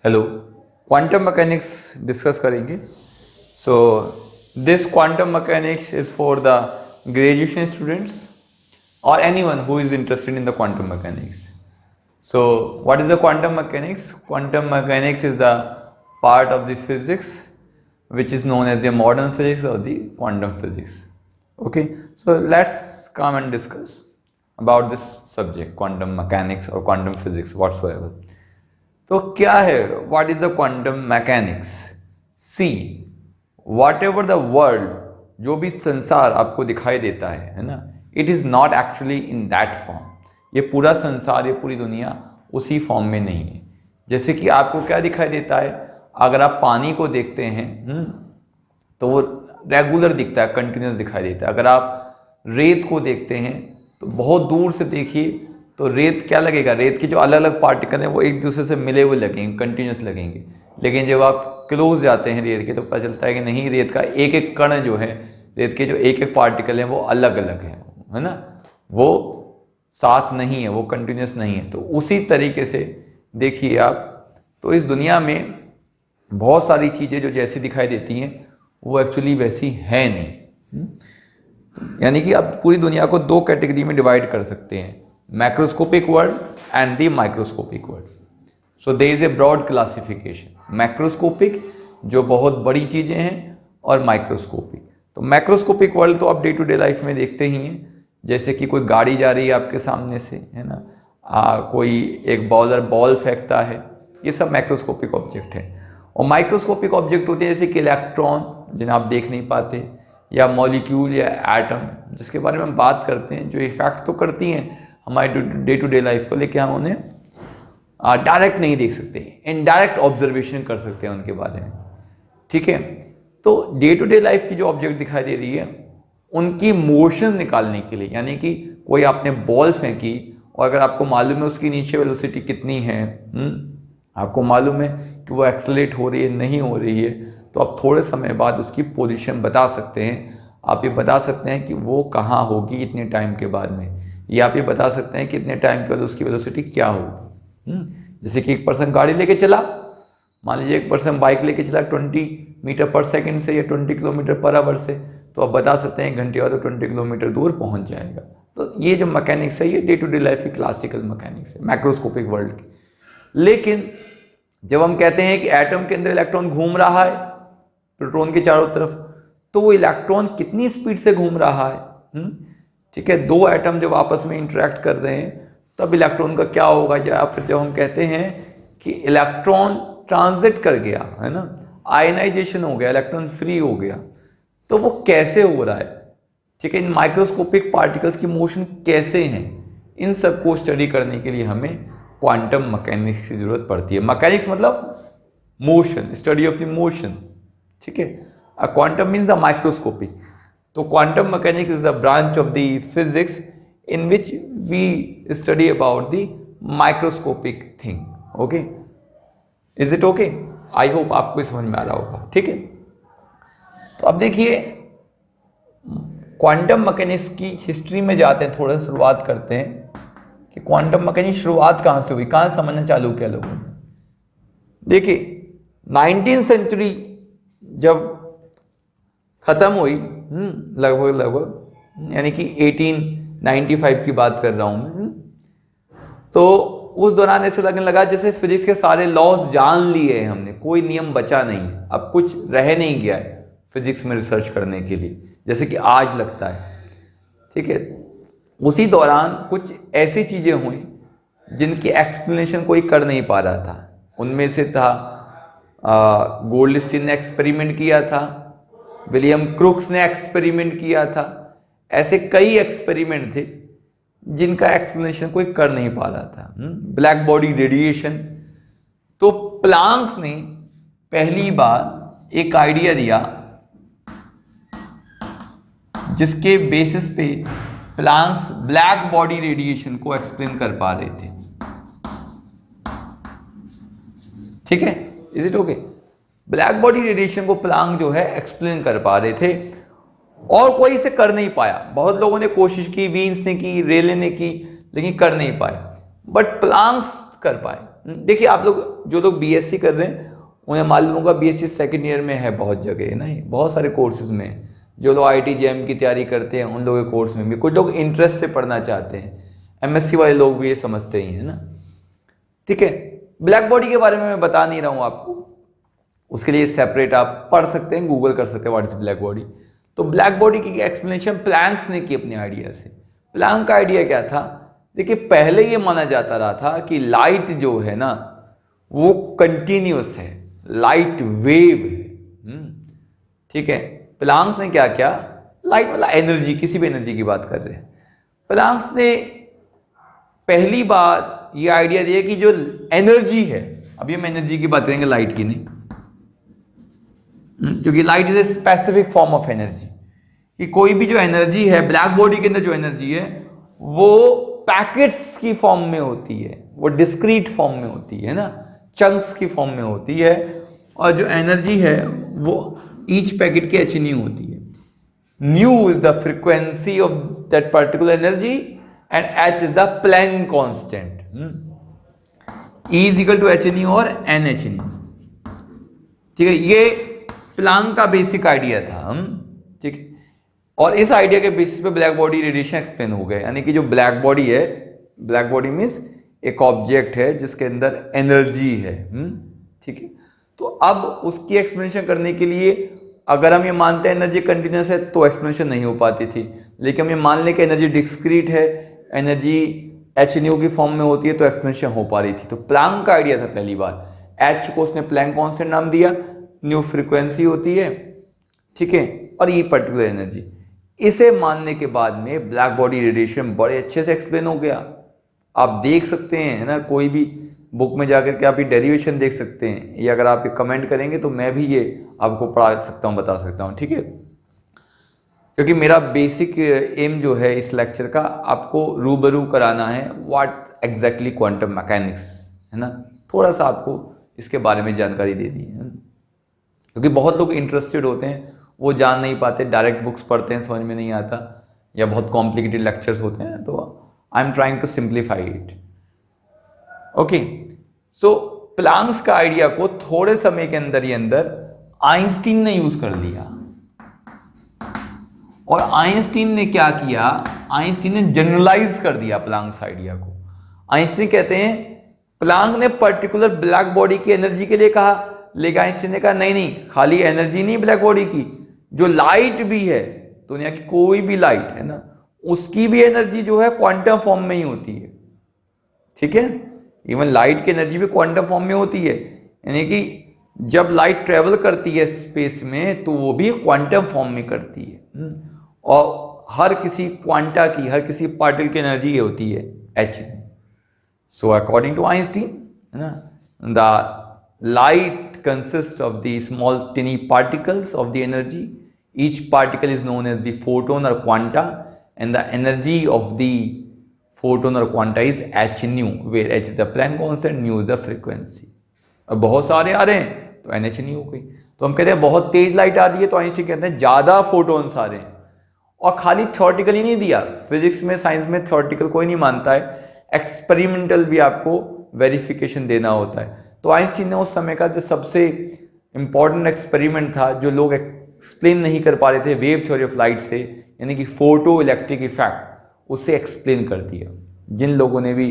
Hello, quantum mechanics discuss करेंगे। So this quantum mechanics is for the graduation students or anyone who is interested in the quantum mechanics. So what is the quantum mechanics? Quantum mechanics is the part of the physics which is known as the modern physics or the quantum physics. Okay, so let's come and discuss about this subject, quantum mechanics or quantum physics whatsoever. तो क्या है, what is the quantum mechanics? See, whatever the world, जो भी संसार आपको दिखाई देता है ना, it is not actually in that form. ये पूरा संसार, ये पूरी दुनिया उसी फॉर्म में नहीं है। जैसे कि आपको क्या दिखाई देता है, अगर आप पानी को देखते हैं तो वो रेगुलर दिखता है, कंटिन्यूस दिखाई देता है। अगर आप रेत को देखते हैं तो बहुत दूर से देखिए तो रेत क्या लगेगा, रेत के जो अलग अलग पार्टिकल हैं वो एक दूसरे से मिले हुए लगेंगे, कंटिन्यूस लगेंगे। लेकिन जब आप क्लोज जाते हैं रेत के तो पता चलता है कि नहीं, रेत का एक एक कण जो है, रेत के जो एक एक पार्टिकल हैं वो अलग अलग है ना, वो साथ नहीं है, वो कंटिन्यूस नहीं है। तो उसी तरीके से देखिए आप, तो इस दुनिया में बहुत सारी चीज़ें जो जैसी दिखाई देती हैं वो एक्चुअली वैसी है नहीं। यानी कि आप पूरी दुनिया को दो कैटेगरी में डिवाइड कर सकते हैं, macroscopic world and the microscopic world. So there is a broad classification, macroscopic जो बहुत बड़ी चीज़ें हैं और माइक्रोस्कोपिक। तो मैक्रोस्कोपिक वर्ल्ड तो आप डे टू डे लाइफ में देखते ही हैं, जैसे कि कोई गाड़ी जा रही है आपके सामने से, है ना, कोई एक बॉलर बॉल फेंकता है, ये सब मैक्रोस्कोपिक ऑब्जेक्ट है। और माइक्रोस्कोपिक ऑब्जेक्ट होते हैं जैसे कि इलेक्ट्रॉन जिन्हें आप देख नहीं पाते, या मॉलिक्यूल या एटम जिसके बारे में हम बात करते हैं, जो इफेक्ट तो करती हैं हमारे डे टू डे लाइफ को, लेकिन हम उन्हें डायरेक्ट नहीं देख सकते, इनडायरेक्ट ऑब्जर्वेशन कर सकते हैं उनके बारे में। ठीक है, तो डे टू डे लाइफ की जो ऑब्जेक्ट दिखाई दे रही है उनकी मोशन निकालने के लिए, यानी कि कोई आपने बॉल फेंकी और अगर आपको मालूम है उसकी नीचे वेलोसिटी कितनी है, आपको मालूम है कि वो एक्सेलरेट हो रही है नहीं हो रही है, तो आप थोड़े समय बाद उसकी पोजीशन बता सकते हैं। आप ये बता सकते हैं कि वो कहाँ होगी इतने टाइम के बाद में, या आप ये बता सकते हैं कि इतने टाइम के बाद उसकी वेलोसिटी क्या होगी। जैसे कि एक पर्सन गाड़ी लेके चला, मान लीजिए एक पर्सन बाइक लेके चला 20 मीटर पर सेकेंड से या 20 किलोमीटर पर आवर से, तो आप बता सकते हैं एक घंटे बाद तो 20 किलोमीटर दूर पहुंच जाएगा। तो ये जो मैकेनिक्स है ये डे टू डे लाइफ की क्लासिकल मैकेनिक्स है मैक्रोस्कोपिक वर्ल्ड की। लेकिन जब हम कहते हैं कि एटम के अंदर इलेक्ट्रॉन घूम रहा है प्रोटॉन के चारों तरफ, तो वो इलेक्ट्रॉन कितनी स्पीड से घूम रहा है, ठीक है, दो एटम जब आपस में इंटरेक्ट कर रहे हैं तब इलेक्ट्रॉन का क्या होगा, या फिर जब हम कहते हैं कि इलेक्ट्रॉन ट्रांजिट कर गया, है ना, आयनाइजेशन हो गया, इलेक्ट्रॉन फ्री हो गया, तो वो कैसे हो रहा है। ठीक है, इन माइक्रोस्कोपिक पार्टिकल्स की मोशन कैसे हैं, इन सब को स्टडी करने के लिए हमें क्वांटम मैकेनिक्स की जरूरत पड़ती है। मैकेनिक्स मतलब motion, study of the motion. ठीक है, क्वांटम मीन्स द माइक्रोस्कोपिक। तो quantum mechanics is the branch of the physics in which we study about the microscopic thing. Okay, is it okay? I hope आपको समझ में आ रहा होगा। ठीक है, तो अब देखिए क्वांटम मैकेनिक्स की हिस्ट्री में जाते हैं, थोड़ा शुरुआत करते हैं कि क्वांटम मैकेनिक्स शुरुआत कहाँ से हुई, कहाँ समझना चालू किया लोगों ने। देखिए 19वीं सेंचुरी जब खत्म हुई, लगभग यानी कि 1895 की बात कर रहा हूं मैं, तो उस दौरान ऐसे लगने लगा जैसे फिजिक्स के सारे लॉज जान लिए हैं हमने, कोई नियम बचा नहीं, अब कुछ रह नहीं गया है फिजिक्स में रिसर्च करने के लिए, जैसे कि आज लगता है। ठीक है, उसी दौरान कुछ ऐसी चीजें हुई जिनकी एक्सप्लेनेशन कोई कर नहीं पा रहा था। उनमें से था गोल्डस्टीन ने एक्सपेरिमेंट किया था, विलियम क्रुक्स ने एक्सपेरिमेंट किया था, ऐसे कई एक्सपेरिमेंट थे जिनका एक्सप्लेनेशन कोई कर नहीं पा रहा था। ब्लैक बॉडी रेडिएशन, तो प्लांक्स ने पहली बार एक आइडिया दिया जिसके बेसिस पे प्लांक्स ब्लैक बॉडी रेडिएशन को एक्सप्लेन कर पा रहे थे। ठीक है, is it okay? Black body radiation को प्लांक जो है एक्सप्लेन कर पा रहे थे और कोई इसे कर नहीं पाया। बहुत लोगों ने कोशिश की, वीन्स ने की, रेले ने की, लेकिन कर नहीं पाए, बट प्लांक्स कर पाए। देखिए आप लोग जो लोग बीएससी कर रहे हैं उन्हें मालूम होगा बीएससी सेकंड ईयर में है बहुत जगह, नहीं बहुत सारे कोर्सेज में। जो लोग आईआईटी जेईई की तैयारी करते हैं उन लोगों के कोर्स में भी, कुछ लोग इंटरेस्ट से पढ़ना चाहते हैं, एमएससी वाले लोग भी ये समझते ही है ना। ठीक है, ब्लैक बॉडी के बारे में मैं बता नहीं रहा हूँ आपको, उसके लिए सेपरेट आप पढ़ सकते हैं, गूगल कर सकते हैं व्हाट इज ब्लैक बॉडी। तो ब्लैक बॉडी की एक्सप्लेनेशन प्लैंक्स ने की अपने आइडिया से। प्लैंक का आइडिया क्या था, देखिए पहले ये माना जाता रहा था कि लाइट जो है ना वो कंटिन्यूअस है, लाइट वेव है। ठीक है, प्लैंक्स ने क्या किया, लाइट मतलब एनर्जी, किसी भी एनर्जी की बात कर रहे हैं, प्लैंक्स ने पहली बार ये आइडिया दिया कि जो एनर्जी है, अभी हम एनर्जी की बात करेंगे लाइट की नहीं, क्योंकि light is a specific form of energy, कि कोई भी जो एनर्जी है, ब्लैक बॉडी के अंदर जो एनर्जी है वो पैकेट्स की फॉर्म में होती है, वो डिस्क्रीट फॉर्म में होती है ना, चंक्स की फॉर्म में होती है, और जो एनर्जी है वो ईच पैकेट की एच न्यू होती है। Nu is the frequency of that particular energy and h is the Planck constant. E is equal to h nu और एन एच न्यू। ठीक है, ये प्लैंक का बेसिक आइडिया था। ठीक है, और इस आइडिया के बेसिस पे ब्लैक बॉडी रेडिएशन एक्सप्लेन हो गए, यानी कि जो ब्लैक बॉडी है, ब्लैक बॉडी मीन्स एक ऑब्जेक्ट है जिसके अंदर एनर्जी है। ठीक है, तो अब उसकी एक्सप्लेनेशन करने के लिए अगर हम ये मानते हैं एनर्जी कंटिन्यूस है तो एक्सप्लेनेशन नहीं हो पाती थी, लेकिन हम ये मान लें कि एनर्जी डिस्क्रीट है, एनर्जी एच न्यू की फॉर्म में होती है तो एक्सप्लेनेशन हो पा रही थी। तो प्लैंक का आइडिया था पहली बार, एच को उसने प्लैंक कांस्टेंट नाम दिया, न्यू फ्रीक्वेंसी होती है, ठीक है, और ये पर्टिकुलर एनर्जी। इसे मानने के बाद में ब्लैक बॉडी रेडिएशन बड़े अच्छे से एक्सप्लेन हो गया। आप देख सकते हैं ना, कोई भी बुक में जाकर के आप ये डेरिवेशन देख सकते हैं, या अगर आप ये कमेंट करेंगे तो मैं भी ये आपको पढ़ा सकता हूँ, बता सकता हूँ। ठीक है, क्योंकि मेरा बेसिक एम जो है इस लेक्चर का आपको रूबरू कराना है व्हाट एग्जैक्टली क्वांटम मैकेनिक्स है ना, थोड़ा सा आपको इसके बारे में जानकारी दे दी है, क्योंकि बहुत लोग इंटरेस्टेड होते हैं, वो जान नहीं पाते, डायरेक्ट बुक्स पढ़ते हैं समझ में नहीं आता, या बहुत कॉम्प्लिकेटेड लेक्चर्स होते हैं, तो I am trying to simplify it. Okay, so Planck's का आइडिया को थोड़े समय के अंदर ही अंदर आइंस्टीन ने यूज कर लिया, और आइंस्टीन ने क्या किया, आइंस्टीन ने जनरलाइज कर दिया प्लैंक्स आइडिया को। आइंस्टीन कहते हैं प्लैंक ने पर्टिकुलर ब्लैक बॉडी की एनर्जी के लिए कहा, लेकिन आइंस्टीन ने कहा नहीं नहीं, खाली एनर्जी नहीं ब्लैक बॉडी की, जो लाइट भी है, दुनिया की कोई भी लाइट है ना, उसकी भी एनर्जी जो है क्वांटम फॉर्म में ही होती है। ठीक है, इवन लाइट की एनर्जी भी क्वांटम फॉर्म में होती है, यानी कि जब लाइट ट्रेवल करती है स्पेस में तो वो भी क्वांटम फॉर्म में करती है, और हर किसी क्वांटा की, हर किसी पार्टिकल की एनर्जी ये होती है h. So according to Einstein है ना, the light consists of the small tiny particles of the energy. Each particle is known as the photon or quanta, and the energy of the photon or quanta is h nu, where h is the Planck constant, nu is the frequency. अब बहुत सारे आ रहे हैं तो nh nu हो गई। तो हम कहते हैं बहुत तेज लाइट आ रही है तो आइंस्टीन कहते हैं ज्यादा फोटोन्स आ रहे हैं, और खाली थ्योरेटिकली नहीं दिया, फिजिक्स में साइंस में थ्योरेटिकल कोई नहीं मानता है, एक्सपेरिमेंटल भी आपको वेरिफिकेशन देना होता है। तो आइंस्टीन ने उस समय का जो सबसे इंपॉर्टेंट एक्सपेरिमेंट था, जो लोग एक्सप्लेन नहीं कर पा रहे थे वेव थ्योरी ऑफ लाइट से, यानी कि फोटो इलेक्ट्रिक इफेक्ट, उसे एक्सप्लेन कर दिया। जिन लोगों ने भी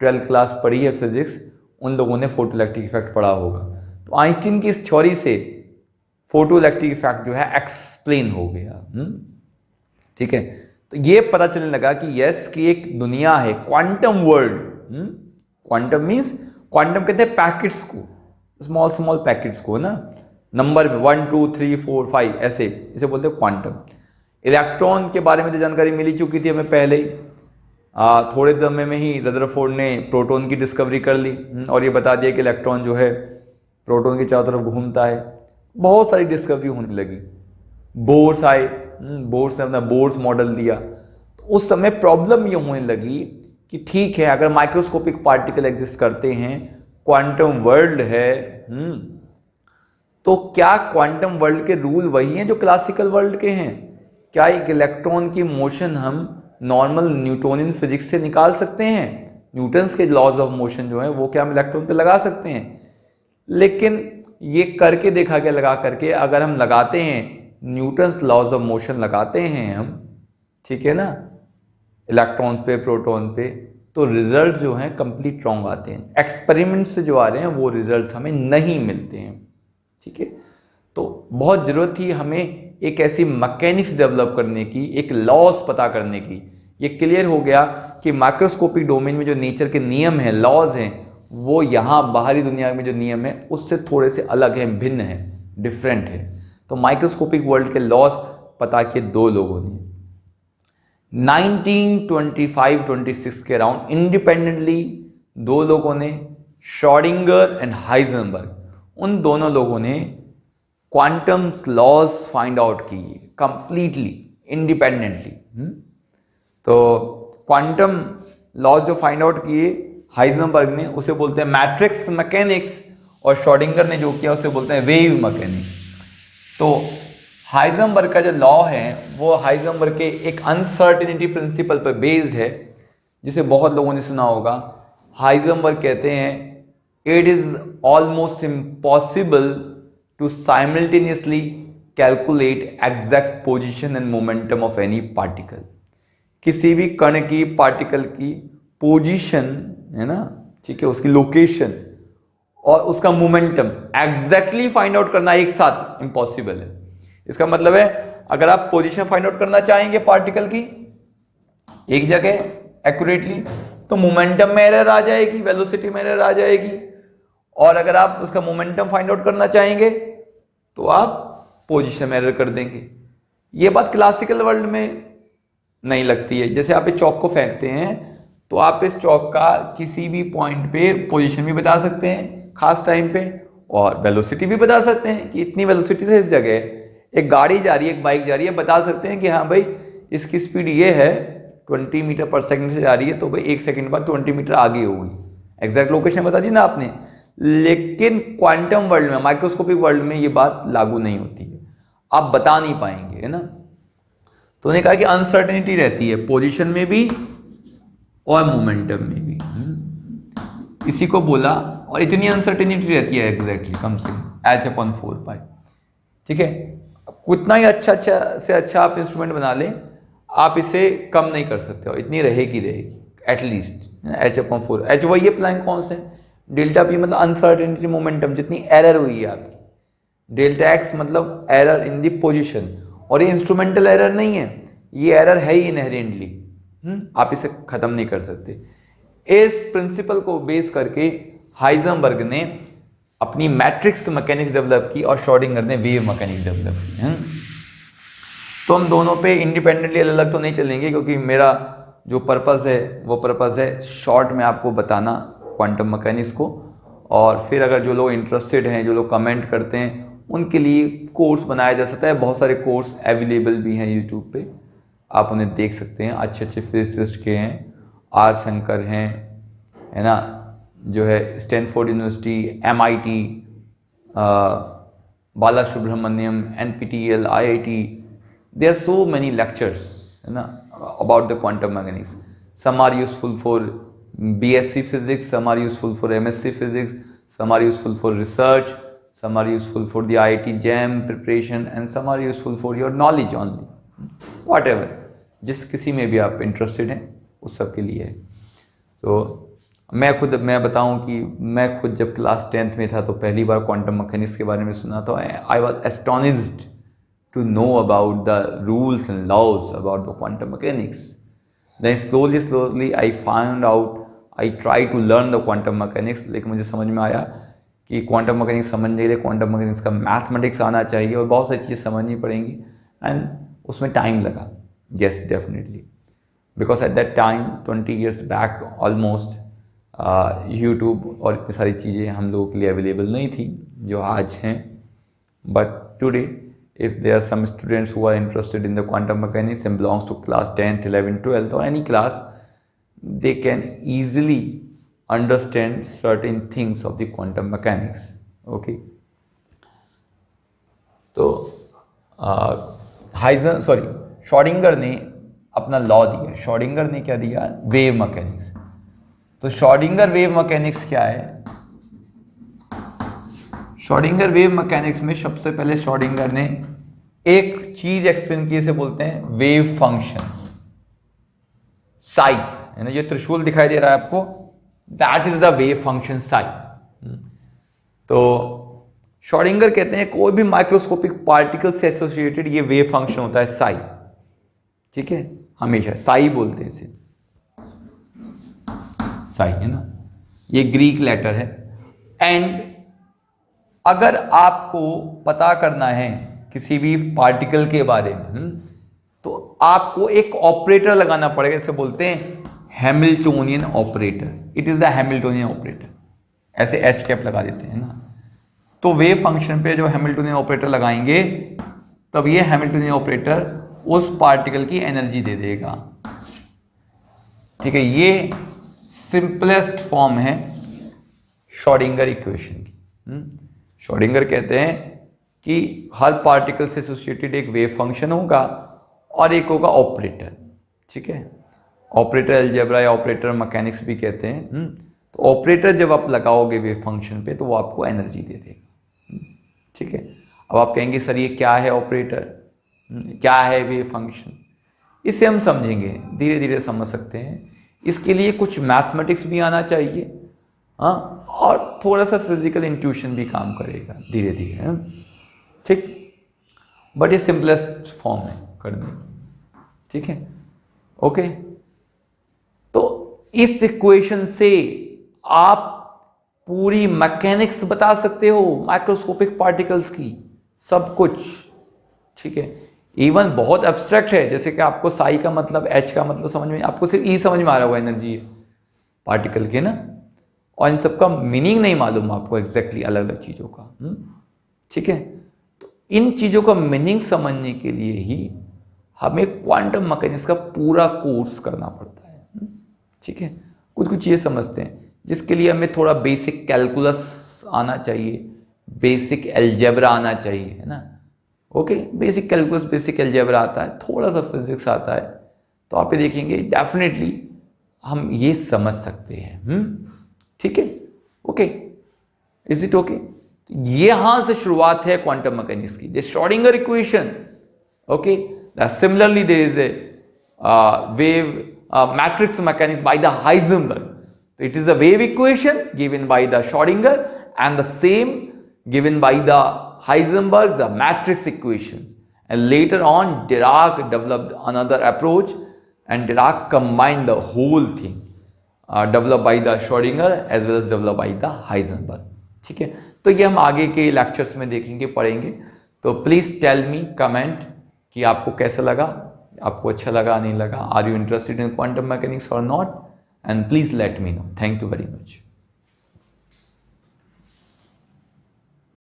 12th क्लास पढ़ी है फिजिक्स, उन लोगों ने फोटो इलेक्ट्रिक इफेक्ट पढ़ा होगा। तो आइंस्टीन की इस थ्योरी से फोटो इलेक्ट्रिक इफेक्ट जो है एक्सप्लेन हो गया। ठीक है, तो ये पता चलने लगा कि यस, कि एक दुनिया है quantum world. Quantum means, quantum कहते हैं पैकेट्स को, स्मॉल स्मॉल पैकेट्स को ना, नंबर में 1 2 3 4 5 ऐसे, इसे बोलते हैं क्वांटम। इलेक्ट्रॉन के बारे में तो जानकारी मिल ही चुकी थी हमें पहले ही, थोड़े समय में ही रदरफोर्ड ने प्रोटॉन की डिस्कवरी कर ली, और ये बता दिया कि इलेक्ट्रॉन जो है प्रोटॉन के चारों तरफ घूमता है। बहुत सारी डिस्कवरी होने लगी, बोर्स आए, बोर्स ने अपना बोर्स मॉडल दिया। तो उस समय प्रॉब्लम ये होने लगी कि ठीक है, अगर माइक्रोस्कोपिक पार्टिकल एग्जिस्ट करते हैं, क्वांटम वर्ल्ड है, तो क्या क्वांटम वर्ल्ड के रूल वही हैं जो क्लासिकल वर्ल्ड के हैं? क्या एक इलेक्ट्रॉन की मोशन हम नॉर्मल न्यूटोनियन फिजिक्स से निकाल सकते हैं? न्यूटन्स के लॉज ऑफ मोशन जो है वो क्या हम इलेक्ट्रॉन पे लगा सकते हैं, लेकिन ये करके देखा गया लगा करके, अगर हम लगाते हैं न्यूटन्स लॉज ऑफ मोशन लगाते हैं हम, ठीक है ना, इलेक्ट्रॉन्स पे प्रोटॉन पे, तो रिजल्ट जो हैं कंप्लीट रॉन्ग आते हैं। एक्सपेरिमेंट से जो आ रहे हैं वो रिजल्ट्स हमें नहीं मिलते हैं, ठीक है। तो बहुत ज़रूरत थी हमें एक ऐसी मैकेनिक्स डेवलप करने की, एक लॉस पता करने की। ये क्लियर हो गया कि माइक्रोस्कोपिक डोमेन में जो नेचर के नियम हैं, लॉज हैं, वो यहाँ बाहरी दुनिया में जो नियम है उससे थोड़े से अलग हैं, भिन्न हैं, डिफरेंट है। तो माइक्रोस्कोपिक वर्ल्ड के लॉस पता किए दो लोगों ने 1925-26 के अराउंड इंडिपेंडेंटली, दो लोगों ने, श्रोडिंगर एंड हाइजेनबर्ग। उन दोनों लोगों ने क्वांटम लॉज फाइंड आउट किए कंप्लीटली इंडिपेंडेंटली। तो क्वांटम लॉज जो फाइंड आउट किए हाइजेनबर्ग ने, उसे बोलते हैं मैट्रिक्स मैकेनिक्स, और श्रोडिंगर ने जो किया उसे बोलते हैं वेव मैकेनिक्स। तो हाइजेनबर्ग का जो लॉ है वो हाइजेनबर्ग के एक अनसर्टेनिटी प्रिंसिपल पर बेस्ड है, जिसे बहुत लोगों ने सुना होगा। हाइजेनबर्ग कहते हैं it is almost impossible to simultaneously calculate exact position and momentum of any particle. किसी भी कण की, पार्टिकल की पोजीशन है ना, ठीक है, उसकी लोकेशन और उसका मोमेंटम एग्जैक्टली फाइंड आउट करना एक साथ इम्पॉसिबल है। इसका मतलब है अगर आप पोजीशन फाइंड आउट करना चाहेंगे पार्टिकल की एक जगह एक्यूरेटली, तो मोमेंटम में एरर आ जाएगी, वेलोसिटी में एरर आ जाएगी। और अगर आप उसका मोमेंटम फाइंड आउट करना चाहेंगे तो आप पोजीशन में एरर कर देंगे। ये बात क्लासिकल वर्ल्ड में नहीं लगती है। जैसे आप इस चौक को फेंकते हैं तो आप इस चौक का किसी भी पॉइंट पे पोजीशन भी बता सकते हैं खास टाइम पे, और वेलोसिटी भी बता सकते हैं कि इतनी वेलोसिटी से इस जगह है। एक गाड़ी जा रही है, एक बाइक जा रही है, बता सकते हैं कि हाँ भाई इसकी स्पीड ये है, 20 मीटर पर सेकंड से जा रही है, तो भाई 1 सेकंड बाद 20 मीटर आगे होगी। एग्जैक्ट लोकेशन बता दी ना आपने। लेकिन क्वांटम वर्ल्ड में, माइक्रोस्कोपिक वर्ल्ड में ये बात लागू नहीं होती है, आप बता नहीं पाएंगे, है ना। तो उन्होंने कहा कि अनसर्टेनिटी रहती है पोजीशन में भी और मोमेंटम में भी, इसी को बोला। और इतनी अनसर्टेनिटी रहती है एग्जैक्टली कम से कम h/4π, ठीक है। कितना ही अच्छा से अच्छा आप इंस्ट्रूमेंट बना लें, आप इसे कम नहीं कर सकते, और इतनी रहेगी एटलीस्ट h/4। h वही है प्लैंक कांस्टेंट, डेल्टा p मतलब अनसर्टेनिटी मोमेंटम, जितनी एरर हुई है आपकी, डेल्टा x मतलब एरर इन दी पोजीशन। और ये इंस्ट्रूमेंटल एरर नहीं है, ये एरर है ही इनहेरेंटली, आप इसे खत्म नहीं कर सकते। इस प्रिंसिपल को बेस करके हाइजेनबर्ग ने अपनी मैट्रिक्स मैकेनिक्स डेवलप की और श्रोडिंगर ने वेव मैकेनिक्स डेवलप की। तो हम दोनों पे इंडिपेंडेंटली अलग अलग तो नहीं चलेंगे, क्योंकि मेरा जो पर्पज़ है वो पर्पज़ है शॉर्ट में आपको बताना क्वांटम मैकेनिक्स को। और फिर अगर जो लोग इंटरेस्टेड हैं, जो लोग कमेंट करते हैं, उनके लिए कोर्स बनाया जा सकता है। बहुत सारे कोर्स अवेलेबल भी हैं यूट्यूब पे, आप उन्हें देख सकते हैं। अच्छे अच्छे फिजिसिस्ट के हैं, आर शंकर हैं, है ना, जो है Stanford University, MIT, Bala Subramaniam, NPTEL, IIT, there are so many lectures, है ना, about the quantum mechanics. Some are useful for BSc physics, some are useful for MSc physics, some are useful for research, some are useful for the IIT JAM preparation, and some are useful for your knowledge only, whatever, जिस किसी में भी आप interested हैं उस सब के लिए है। तो मैं बताऊं कि मैं खुद जब क्लास 10th में था तो पहली बार क्वांटम मैकेनिक्स के बारे में सुना, तो I was astonished to know about the rules and laws about the quantum mechanics. Then slowly I found out, I try to learn the quantum mechanics, लेकिन मुझे समझ में आया कि क्वांटम मैकेनिक्स समझने के लिए क्वांटम मैकेनिक्स का मैथमेटिक्स आना चाहिए और बहुत सारी चीज़ें समझनी पड़ेंगी, एंड उसमें टाइम लगा। Yes definitely, because at that time 20 years back almost YouTube और इतनी सारी चीज़ें हम लोगों के लिए अवेलेबल नहीं थी जो आज हैं। But today if there are some students who are interested in the quantum mechanics and belongs to class 10th, 11th, 12th or any class, they can easily understand certain things of the quantum mechanics. Okay. तो Schrodinger ने अपना law दिया। Schrodinger ने क्या दिया? Wave mechanics. तो Schrodinger wave mechanics क्या है? श्रोडिंगर वेव मैकेनिक्स में सबसे पहले श्रोडिंगर ने एक चीज एक्सप्लेन की, इसे बोलते हैं वेव फंक्शन, साई, है ना, ये त्रिशूल दिखाई दे रहा है आपको, that is the wave function psi. तो श्रोडिंगर कहते हैं कोई भी माइक्रोस्कोपिक पार्टिकल से एसोसिएटेड ये वेव फंक्शन होता है साई, ठीक है, हमेशा साई बोलते हैं इसे, साई, है ना, ये ग्रीक लेटर है। एंड अगर आपको पता करना है किसी भी पार्टिकल के बारे में, तो आपको एक ऑपरेटर लगाना पड़ेगा, इसे बोलते हैं Hamiltonian operator, it is the Hamiltonian operator, ऐसे एच कैप लगा देते हैं ना। तो वेव फंक्शन पे जो हैमिल्टोनियन ऑपरेटर लगाएंगे तब ये हैमिल्टोनियन ऑपरेटर उस पार्टिकल की एनर्जी दे देगा, ठीक है। ये सिंपलेस्ट फॉर्म है श्रोडिंगर इक्वेशन की। श्रोडिंगर कहते हैं कि हर पार्टिकल से एसोसिएटेड एक वेव फंक्शन होगा और एक होगा ऑपरेटर, ठीक है। ऑपरेटर अलजेब्रा या ऑपरेटर मैकेनिक्स भी कहते हैं। तो ऑपरेटर जब आप लगाओगे वेव फंक्शन पे तो वो आपको एनर्जी दे देगा, ठीक है। अब आप कहेंगे सर ये क्या है ऑपरेटर, क्या है वेव फंक्शन, इसे हम समझेंगे, धीरे धीरे समझ सकते हैं। इसके लिए कुछ मैथमेटिक्स भी आना चाहिए, हाँ, और थोड़ा सा फिजिकल इंट्यूशन भी काम करेगा धीरे धीरे, ठीक। बट ये सिंपलेस्ट फॉर्म है करने, ठीक है, ओके। तो इस इक्वेशन से आप पूरी मैकेनिक्स बता सकते हो माइक्रोस्कोपिक पार्टिकल्स की, सब कुछ, ठीक है। इवन बहुत एब्स्ट्रैक्ट है, जैसे कि आपको साई का मतलब, एच का मतलब समझ में, आपको सिर्फ ई समझ में आ रहा होगा, एनर्जी है पार्टिकल के ना, और इन सब का मीनिंग नहीं मालूम आपको एग्जैक्टली अलग अलग चीज़ों का, ठीक है। तो इन चीज़ों का मीनिंग समझने के लिए ही हमें क्वांटम मैकेनिक्स का पूरा कोर्स करना पड़ता है, ठीक है। कुछ कुछ चीज़ें समझते हैं जिसके लिए हमें थोड़ा बेसिक कैलकुलस आना चाहिए, बेसिक अलजेब्रा आना चाहिए, है ना, okay. Basic calculus, basic algebra आता है, थोड़ा सा फिजिक्स आता है, तो आप ये देखेंगे डेफिनेटली हम ये समझ सकते हैं, ठीक है, ओके, इज इट ओके। यहां से शुरुआत है क्वांटम मैकेनिक्स की, the Schrodinger equation, okay. Similarly there is a wave matrix mechanics by the Heisenberg, it is a wave equation given by the Schrodinger and the same given by the Heisenberg, the matrix equations. And later on Dirac developed another approach and Dirac combined the whole thing, developed by the Schrodinger as well as developed by the Heisenberg, ठीक है। तो ये हम आगे के lectures में देखेंगे, पढ़ेंगे। तो प्लीज टेल मी, कमेंट कि आपको कैसा लगा, आपको अच्छा लगा नहीं लगा, are you interested in quantum mechanics और not, and please let me know. Thank you very much.